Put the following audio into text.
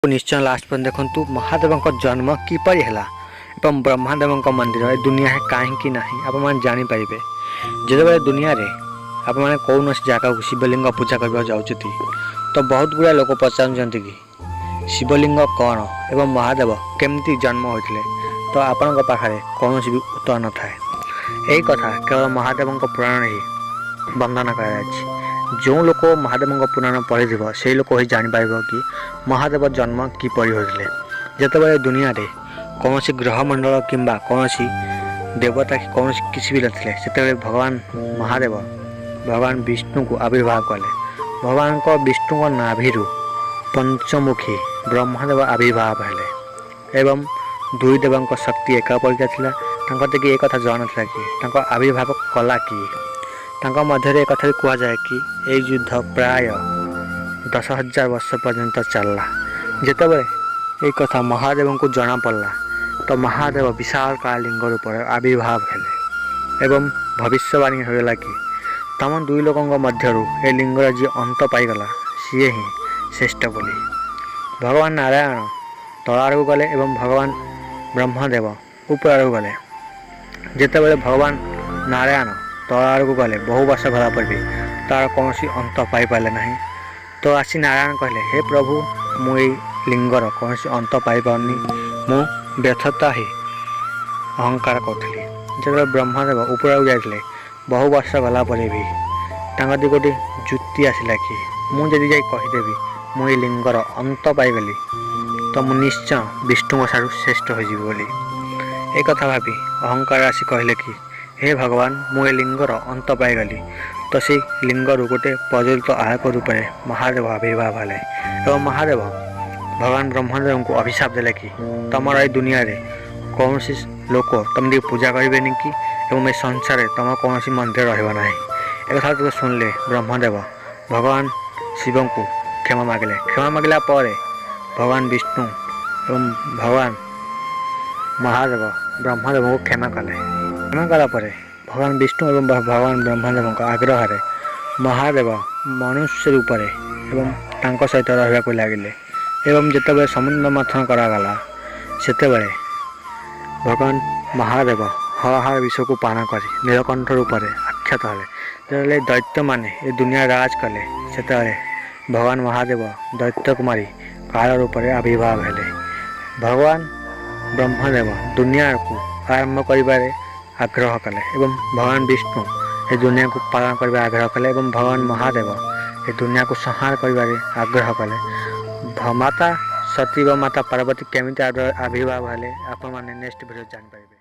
निश्चय लास्ट पर देखु महादेव जन्म किपर है एवं ब्रह्मदेव मंदिर ए दुनिया है कहीं ना आप जापर जो दुनिया रे आप कौन जगह को शिवलिंग पूजा करने जाऊँ तो बहुत गुड़ा लोक पचार कि शिवलिंग कौन एवं महादेव केमती जन्म होते तो आपण पाखे कौन भी उत्तर न थाए। यही कथा केवल महादेव पुराण ही बंधन कर जो लोक महादेव पुराण पढ़ी से लोक ही जापर कि महादेव जन्म किपर होते जितेबाला दुनिया रे कौन ग्रहमंडल किंबा कौन देवता कि कौन किसी भी नथिले से भगवान महादेव भगवान विष्णु को आविर्भाव कले। भगवान को विष्णु नाभि पंचमुखी ब्रह्मदेव आविर्भाव हेले एवं दुई देव शक्ति एका परिका थिला। तांको एक कथा जଣା था कि आविर्भाव कला कि मध्य एक कथा कह जाए कि यह युद्ध प्राय 10,000 वर्ष पर्यंत चलला। जितेबाला ये कथा महादेव को जना पड़ला तो महादेव विशाल कालिंग रूप आविर्भाव हेले एवं भविष्यवाणी होगा कि तम दुई लोक मध्य ए लिंगर जी अंत पाईगला सी ही श्रेष्ठ बोली। भगवान नारायण तल आड़ गले एवं भगवान ब्रह्मदेव ऊपर आड़ गले। जितेबाला भगवान नारायण तल आड़ गले बहु वर्ष गला पर भी तार कौन अंत पाई पारे ना तो आसी नारायण कहले हे प्रभु मुई लिंगर कौन अंत पाई पारनी मु व्यर्थता ही अहंकार करी। जो ब्रह्मदेव ऊपर जाते बहु वर्ष गला पर भी गोटे जुक्ति आसला कि मुझे जा कहीदेवी मुझे लिंगर अंत पाईगली तो मु निश्चय विष्णु ठार श्रेष्ठ हो एक कथा भावी अहंकार आसी कहले कि हे भगवान मुझे लिंगर अंत पाईगली तो से लिंगर गोटे प्रज्वलित आलोक रूप महादेव आविर्भाव हेले एवं महादेव भगवान ब्रह्मदेव को अभिशाप देले कि तुम ये दुनिया रे कौन लोक तुम पूजा करें कि एवं ए संसार तुम कौन मंदिर रहा एक कथा तो सुनले ब्रह्मदेव भगवान शिव को क्षमा मागिले। क्षमा मागिला पर भगवान विष्णु एवं भगवान महादेव ब्रह्मदेव को क्षमा कले। क्षमा कलापर भगवान विष्णु एवं भगवान ब्रह्मदेव आग्रह महादेव मनुष्य रूप एवं तांको सहित रहा लगिले एवं जितेबाला समुद्र मंथन करागला सेतेबाला भगवान महादेव हर विष को पान कर नीलकंठ रूप आख्यात हेले। जो दैत्य माने ये दुनिया राज कले से भगवान महादेव दैत्य को मारी काल रूप आविर्भाव हेले। भगवान ब्रह्मदेव दुनिया को आरंभ कर आग्रह कले एवं भगवान विष्णु ये दुनिया को पालन कर आग्रह कले एवं भगवान महादेव ये दुनिया को संहार कर आग्रह कले। माता सती व माता पार्वती केमिति आविर्भाव हेले आपण माने नेक्स्ट वीडियो जान पाइबे।